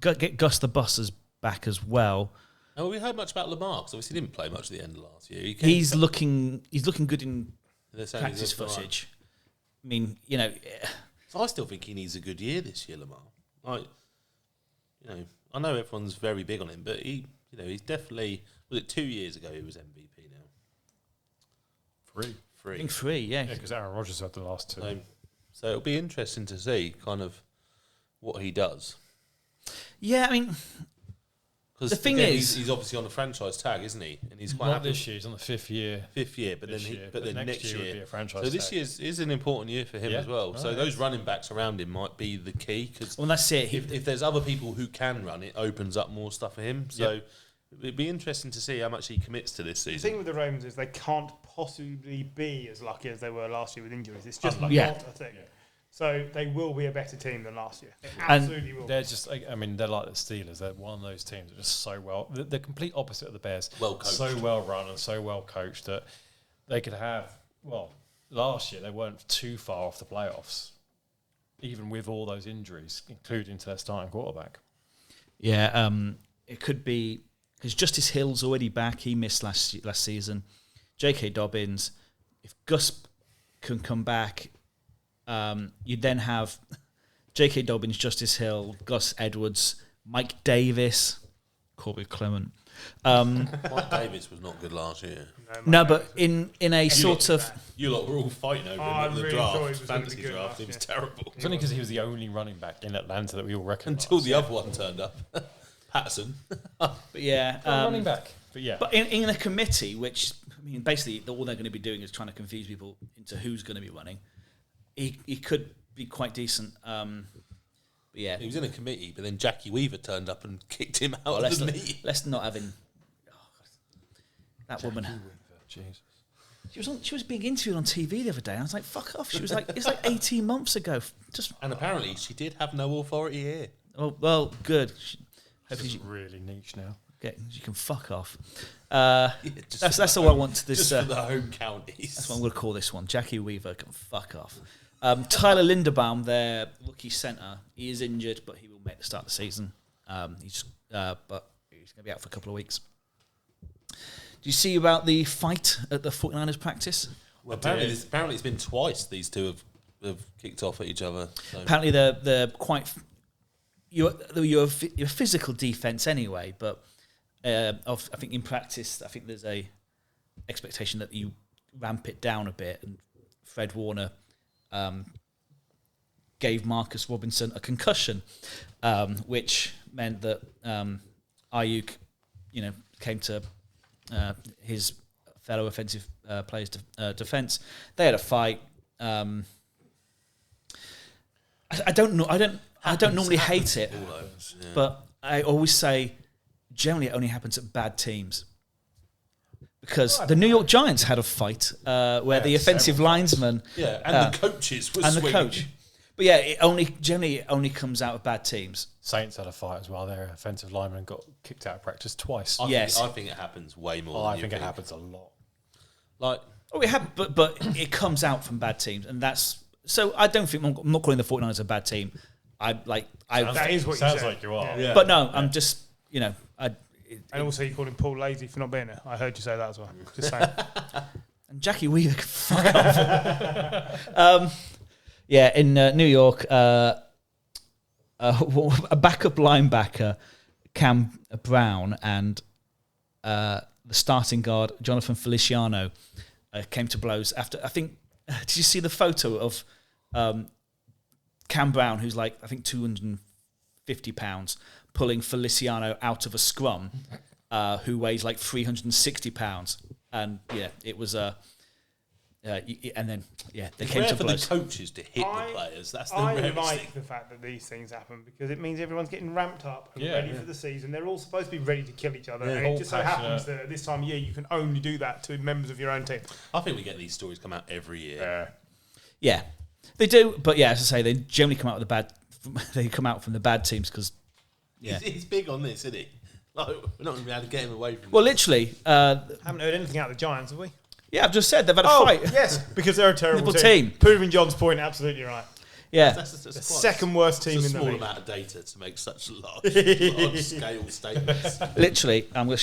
get Gus the Buses back as well.
Have we heard much about Lamar? Because obviously he didn't play much at the end of last year.
He's looking good in
They're saying
practice
he's looking
footage. I mean,
So I still think he needs a good year this year, Lamar. I know everyone's very big on him, but he's definitely. Was it 2 years ago he was MVP now?
3.
I think 3, yeah.
Yeah, because Aaron Rodgers had the last 2.
So it'll be interesting to see kind of what he does.
Yeah, I mean,
Because
the thing is,
he's obviously on the franchise tag, isn't he? And he's quite
Not
happy.
this year. He's on the 5th year.
5th year, but then next year
would be a franchise
So this
tag.
is an important year for him as well.
Oh,
so
yeah.
those running backs around him might be the key. Because
that's it.
if there's other people who can run, it opens up more stuff for him. So it'd be interesting to see how much he commits to this
The
season.
thing with the Ravens is they can't possibly be as lucky as they were last year with injuries. It's just not
Yeah.
a thing. Yeah. So they will be a better team than last year. They
And
absolutely will.
They're just, I mean, they're like the Steelers. They're one of those teams that are just so well. The complete opposite of the Bears.
Well coached.
So well run and so well coached that they could have, well, last year they weren't too far off the playoffs, even with all those injuries, including to their starting quarterback.
Yeah, it could be because Justice Hill's already back. He missed last season. J.K. Dobbins, if Gus can come back, you then have J.K. Dobbins, Justice Hill, Gus Edwards, Mike Davis, Corby Clement.
Mike Davis was not good last year.
No, but in a sort of
You lot were all fighting over him
I
at the
really thought he
draft,
was gonna be
fantasy
good
draft.
last
It was
year.
terrible.
It's only because he was the only running back in Atlanta that we all recognised.
Until the other one turned up. Patterson.
but yeah,
running back. But yeah.
But in a committee, which I mean, basically all they're going to be doing is trying to confuse people into who's going to be running. He could be quite decent. But yeah,
He was in a committee, but then Jackie Weaver turned up and kicked him out of
let's
the
not,
meeting.
let's not have him. That woman.
Jesus.
She was being interviewed on TV the other day. I was like, "Fuck off!" She was like, "It's like 18 months ago." Just
And apparently she did have no authority here.
oh well, good. Hopefully,
It's really niche now.
you can fuck off.
Just
That's all I want to this.
Just for the home counties.
That's what I'm going to call this one. Jackie Weaver can fuck off. Tyler Linderbaum, their rookie centre, he is injured, but he will make the start of the season. But he's going to be out for a couple of weeks. Do you see about the fight at the 49ers practice?
Well, apparently it's been twice these two have kicked off at each other. So.
Apparently they're quite. You're physical defense anyway, but I think in practice, I think there's a expectation that you ramp it down a bit. And Fred Warner gave Marcus Robinson a concussion, which meant that Ayuk, came to his fellow offensive players' defense. They had a fight. I don't know. I don't normally hate it, but I always say generally it only happens at bad teams. Because the New York Giants had a fight where the offensive linesman
and the coaches were
and
swinging.
the coach. But yeah, it only comes out of bad teams.
Saints had a fight as well. Their offensive lineman got kicked out of practice twice.
I think it happens way more.
I think it happens a lot.
Like,
It happened, but it comes out from bad teams, and that's so. I don't think I'm not calling the 49ers a bad team.
That is what you
Sounds
said.
like you are.
Yeah.
But no, I'm just
And also, you called him Paul lazy for not being there. I heard you say that as well. Just saying.
And Jackie Weaver can fuck off. In New York, a backup linebacker, Cam Brown, and the starting guard, Jonathan Feliciano, came to blows after, I think, did you see the photo of Cam Brown, who's like, I think 250 pounds, pulling Feliciano out of a scrum, who weighs like 360 pounds. And yeah, it was and then they came
rare
to
for
blows.
the coaches to hit the players. That's the
I
rarest
like
thing.
the fact that these things happen because it means everyone's getting ramped up and
Yeah,
ready
yeah.
for the season. They're all supposed to be ready to kill each other.
Yeah.
And it
All
just so
passionate.
happens that at this time of year, you can only do that to members of your own team.
I think we get these stories come out every year.
Yeah, they do. But yeah, as I say, they generally come out with the bad. They come out from the bad teams because
He's big on this, isn't he? Like, we're not going to be able to get him away from
well,
this.
literally,
Haven't heard anything out of the Giants, have we?
yeah, I've just said they've had a fight.
yes, because they're a terrible
Little
team.
team.
Proving John's point, absolutely right.
Yeah,
That's
The
quite
second worst team
it's a
in the
small
league.
amount of data to make such large scale statements.
literally, I'm going to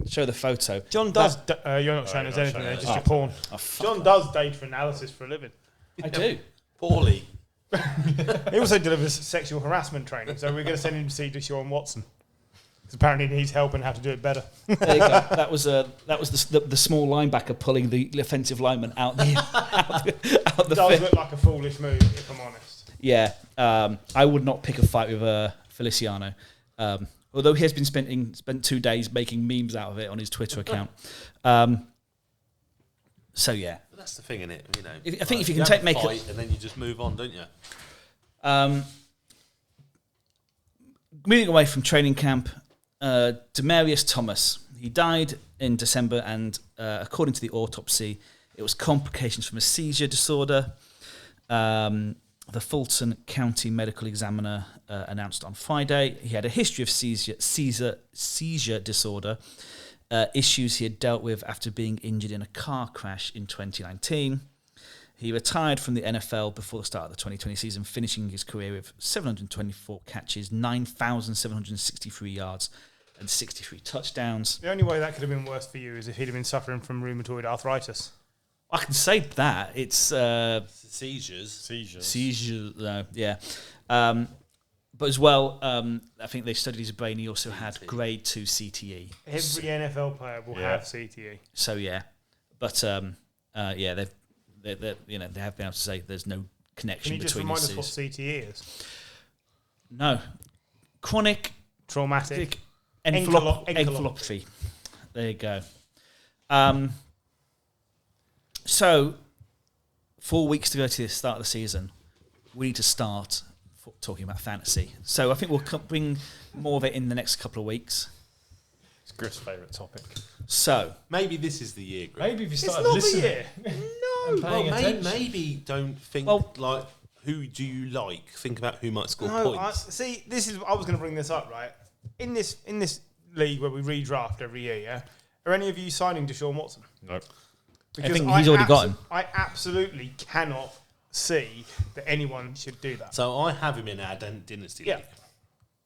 show the photo.
John does. You're not showing us
not
anything
showing
there,
us.
just your porn. John does data analysis for a living.
I do.
Poorly.
He also delivers sexual harassment training, so we're going to send him to see Deshaun Watson. Because apparently he needs help and how to do it better.
There you go. That was the small linebacker pulling the offensive lineman out the out the
Does
field.
look like a foolish move, if I'm honest.
Yeah, I would not pick a fight with Feliciano. Although he has been spent 2 days making memes out of it on his Twitter account. So yeah,
But that's the thing, innit? You know,
I think if you can
have a
make it-
fight and then you just move on, don't you?
moving away from training camp, Demarius Thomas. He died in December, and according to the autopsy, it was complications from a seizure disorder. The Fulton County Medical Examiner announced on Friday he had a history of seizure disorder, issues he had dealt with after being injured in a car crash in 2019. He retired from the NFL before the start of the 2020 season, finishing his career with 724 catches, 9,763 yards, and 63 touchdowns.
The only way that could have been worse for you is if he'd have been suffering from rheumatoid arthritis.
I can say that. It's
Seizures.
yeah. But as well, I think they studied his brain. He also had grade 2 CTE.
Every NFL player will have CTE.
So yeah, but yeah, they have been able to say there's no connection
Can you just
between
remind
these
us what CTE is?
No, chronic
Traumatic
encephalopathy. There you go. So 4 weeks to go to the start of the season. We need to start talking about fantasy. So I think we'll bring more of it in the next couple of weeks.
It's Griff's favourite topic.
So
Maybe this is the year, Griff.
Maybe if you
It's
started
not the
listening.
year.
And paying attention.
Maybe don't think
Well-
like who do you like. Think about who might score
No,
points.
see, this is. I was going to bring this up, right? In this league where we redraft every year, yeah. Are any of you signing Deshaun Watson?
No.
Because
think he's already got him.
I absolutely cannot see that anyone should do that,
So I have him in our dynasty
Yeah.
league,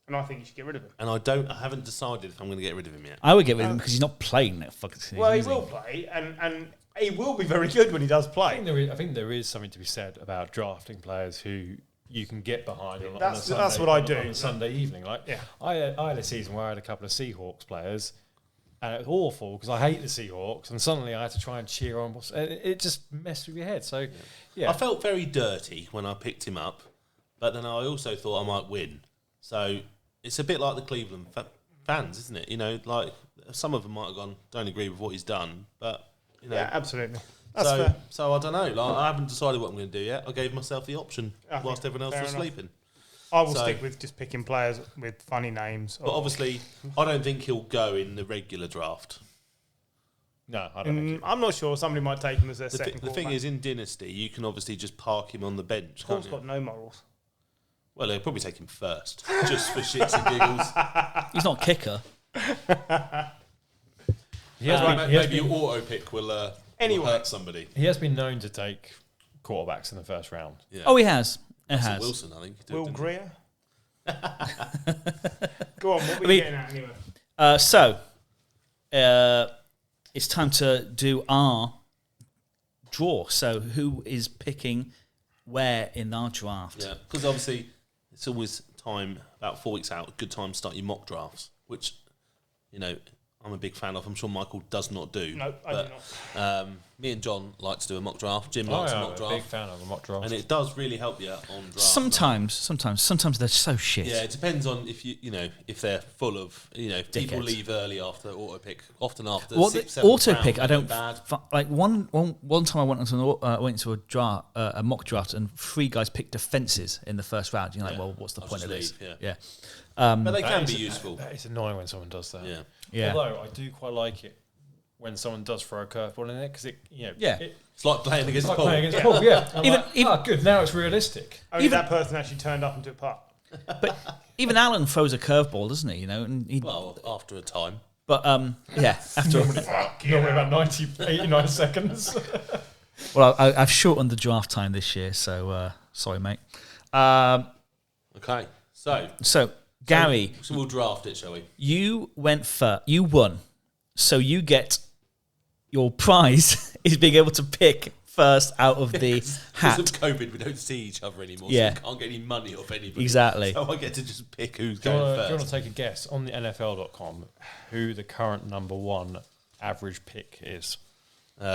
and I think you should get rid of him.
and I haven't decided if I'm going to get rid of him yet.
I would get rid of him because he's not playing that fucking season.
Well, he
is
will play, and he will be very good when he does play.
I think there is something to be said about drafting players who you can get behind on a
That's
Sunday,
what I do.
on a Sunday evening. Like,
Yeah.
I had a season where I had a couple of Seahawks players, and it was awful because I hate the Seahawks, and suddenly I had to try and cheer on. It just messed with your head. So, yeah.
I felt very dirty when I picked him up, but then I also thought I might win. So it's a bit like the Cleveland fans, isn't it? You know, like some of them might have gone, don't agree with what he's done, but you know.
Yeah, absolutely. That's fair.
So I don't know. Like, I haven't decided what I'm going to do yet. I gave myself the option
I
whilst
think
everyone else
fair
was
enough.
sleeping.
I will
So-
stick with just picking players with funny names.
But obviously, I don't think he'll go in the regular draft.
No, I don't think.
I'm not sure. Somebody might take him as their
The
second
thing
quarterback.
is, in Dynasty, you can obviously just park him on the bench, can't
Paul's
you?
got no morals.
Well, they'll probably take him first, just for shits and giggles.
He's not a kicker.
He has been,
Maybe your auto pick will
Anyway.
hurt somebody.
he has been known to take quarterbacks in the first round.
Yeah.
Oh, he has. It
Russell
has.
Wilson, I think.
Will
didn't he?
Greer? Go on, what were
I mean-
you getting at anyway?
So it's time to do our draw. So who is picking where in our draft?
Yeah, because obviously it's always time, about 4 weeks out, a good time to start your mock drafts, which, you know, I'm a big fan of. I'm sure Michael does not do.
No, I do
not. Me and John like to do a mock draft. Jim likes a
I'm
mock
a
draft.
big fan of the mock draft.
And it does really help you on draft.
Sometimes they're so shit.
Yeah, it depends on if they're full of, people
Dickheads.
leave early after auto pick. Often after
Well,
6th,
the
7th
auto
round,
pick, I
they're
don't
bad.
like. One time I went into a draft, a mock draft, and 3 guys picked defenses in the first round. You're like,
Yeah.
well, what's the
I'll
point of
just
this?
leave,
Yeah.
But they
That
can
is-
be useful.
That is annoying when someone does that.
Yeah.
Yeah.
Although I do quite like it when someone does throw a curveball in there because
Yeah.
It's like playing against
It's like
Paul.
playing against Paul, yeah. I'm
Even-
like, good, now it's realistic.
Only
Even-
that person actually turned up and took part.
But even Alan throws a curveball, doesn't he? You know, and he.
Well, after a time.
But yeah, after.
Normally about 89 seconds.
Well, I've shortened the draft time this year, so sorry, mate.
Okay. So
Gary,
so we'll draft it, shall we?
you went first. You won, so you get your prize is being able to pick first out of the hat.
Because of COVID, we don't see each other anymore,
Yeah.
so we can't get any money off anybody.
Exactly.
So I get to just pick who's
Do you
going
want to
first.
take a guess on the NFL.com who the current number 1 average pick is?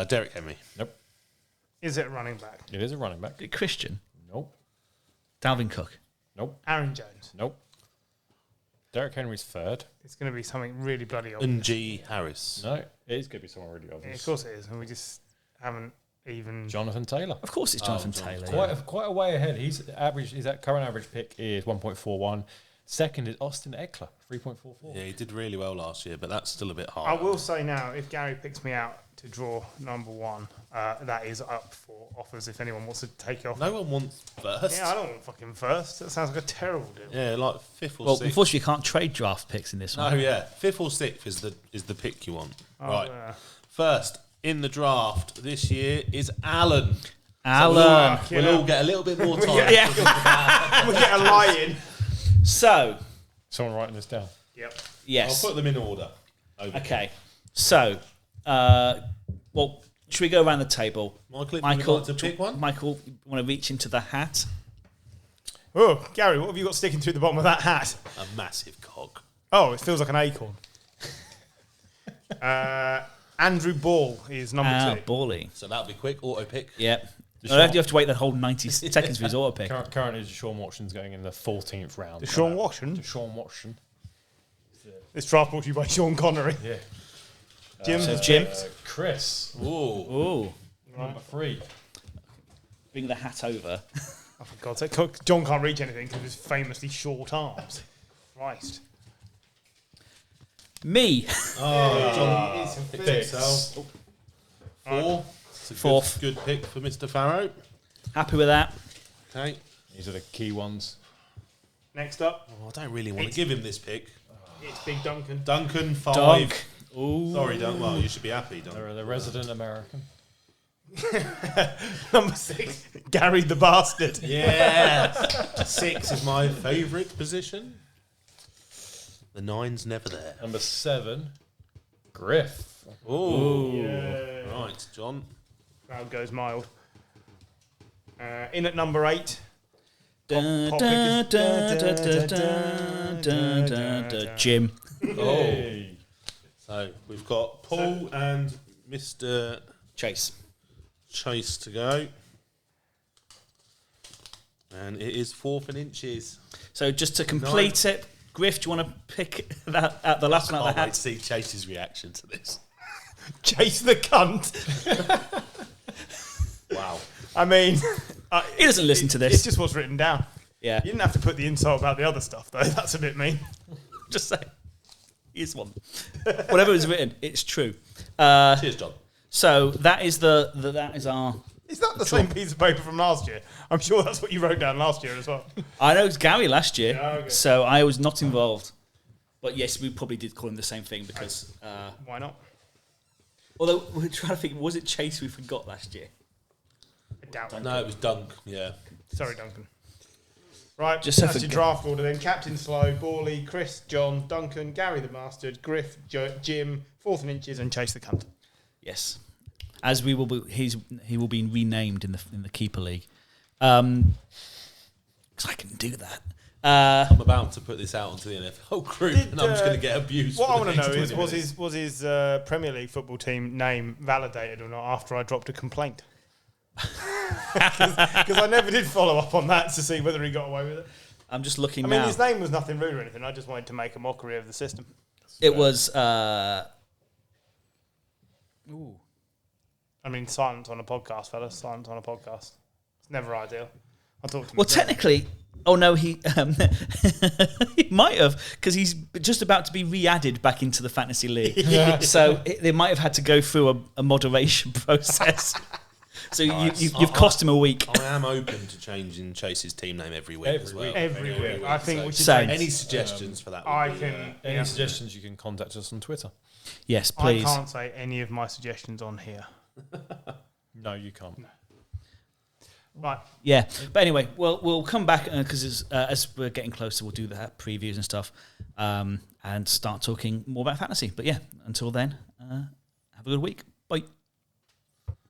Derek Henry.
Nope.
Is it running back?
It is a running back.
Christian,
Nope.
Dalvin Cook.
Nope.
Aaron Jones.
Nope. Derek Henry's third.
It's going to be something really bloody obvious.
And G. Harris.
No, it is going to be someone really
Yeah,
obvious.
of course it is, and we just haven't even.
Jonathan Taylor.
Of course, it's Jonathan
Jonathan
Taylor.
Taylor.
yeah.
Quite a way ahead. His current average pick is 1.41. Second is Austin Eckler, 3.44.
Yeah, he did really well last year, but that's still a bit hard.
I will say now, if Gary picks me out to draw number 1, that is up for offers if anyone wants to take it off.
No one wants first.
Yeah, I don't want fucking first. That sounds like a terrible deal.
Yeah, like 5th or
Well,
6th.
unfortunately, you can't trade draft picks in this
No,
one.
yeah, 5th or 6th is the pick you want. Right.
Yeah.
First in the draft this year is Alan.
Alan.
We'll all get a little bit more time.
Yeah.
We'll get a lie in.
So,
Someone writing this down.
Yep.
yes.
I'll put them in order.
Okay. So, well, should we go around the table?
Michael, if you'd like to pick one.
Michael, you want to reach into the hat?
Oh, Gary, what have you got sticking through the bottom of that hat?
A massive cock.
Oh, it feels like an acorn. Andrew Ball is number 2.
Bally.
So that'll be quick. Auto pick.
Yep.
Deshaun-
You have to wait that whole 90 seconds for his auto pick.
Currently, Deshaun Watson's going in the 14th round.
Deshaun Watson.
Deshaun Watson.
This draft brought to you by Sean Connery.
Yeah.
Jim.
So Jim,
Chris,
Ooh.
ooh,
number 3.
bring the hat over.
Oh, for God's sake. John can't reach anything because of his famously short arms. Christ.
Me,
John picked
Six.
himself. 4. It's a
Fourth.
Good pick for Mr. Farrow.
happy with that.
Okay.
These are the key ones.
Next up,
Oh, I don't really want to give him this pick.
it's Big Duncan.
Duncan 5.
Dunk. Ooh.
Sorry, Duncan. Well, you should be happy, Duncan.
They're the resident American.
Number 6, Gary the Bastard.
Yeah. 6 is my favourite position. The 9's never there.
Number 7, Griff.
Oh.
Yeah.
Right, John.
Crowd goes mild. In at number 8,
Dun,
Pop
dun,
pick
dun,
is-
dun, dun, dun, dun, dun. Jim.
Oh. So we've got Paul and Mr.
Chase.
Chase to go. And it is 4th and inches.
So just to complete it, Griff, do you want to pick that at the last one out of
Can't
the
wait to
hat?
see Chase's reaction to this.
Chase the cunt.
Wow.
I mean,
He doesn't listen to this.
It's just what's written down.
Yeah,
You didn't have to put the insult about the other stuff, though. That's a bit mean.
just say. Here's one. Whatever is written, it's true.
Cheers, John.
So that is that is our.
Is that the same piece of paper from last year? I'm sure that's what you wrote down last year as well.
I know it's Gary last year,
Yeah, okay.
so I was not involved. But yes, we probably did call him the same thing because.
Why not?
Although we're trying to think, was it Chase we forgot last year?
I doubt it.
No, it was Dunk. Yeah.
Sorry, Duncan. Right,
Just so
that's your
forget-
draft order then. Captain Slow, Bawley, Chris, John, Duncan, Gary the Bastard, Griff, Jim, 4th and inches, and Chase the cunt.
Yes, as we will be, he will be renamed in the keeper league. Because I can do that.
I'm about to put this out onto the NFL group and I'm just going to get abused.
What
for
I
the
want to
next
know is
20 minutes.
was his Premier League football team name validated or not after I dropped a complaint? Because I never did follow up on that to see whether he got away with it.
I'm just looking
I mean,
now.
his name was nothing rude or anything. I just wanted to make a mockery of the system.
It was.
I mean, silence on a podcast, fellas. Silence on a podcast. It's never ideal. I'll talk to him.
Well, technically, oh no, he he might have because he's just about to be re-added back into the fantasy league. So they might have had to go through a moderation process. So you've cost him a week.
I am open to changing Chase's team name every week as well.
Every week. I think we should
Same.
take-
Any suggestions for that? would
I
be,
can.
Any
yeah.
suggestions, you can contact us on Twitter.
Yes,
I
please.
can't say any of my suggestions on here.
No, you can't.
Right.
Yeah, but anyway, we'll come back because as we're getting closer, we'll do the previews and stuff, and start talking more about fantasy. But yeah, until then, have a good week. Bye.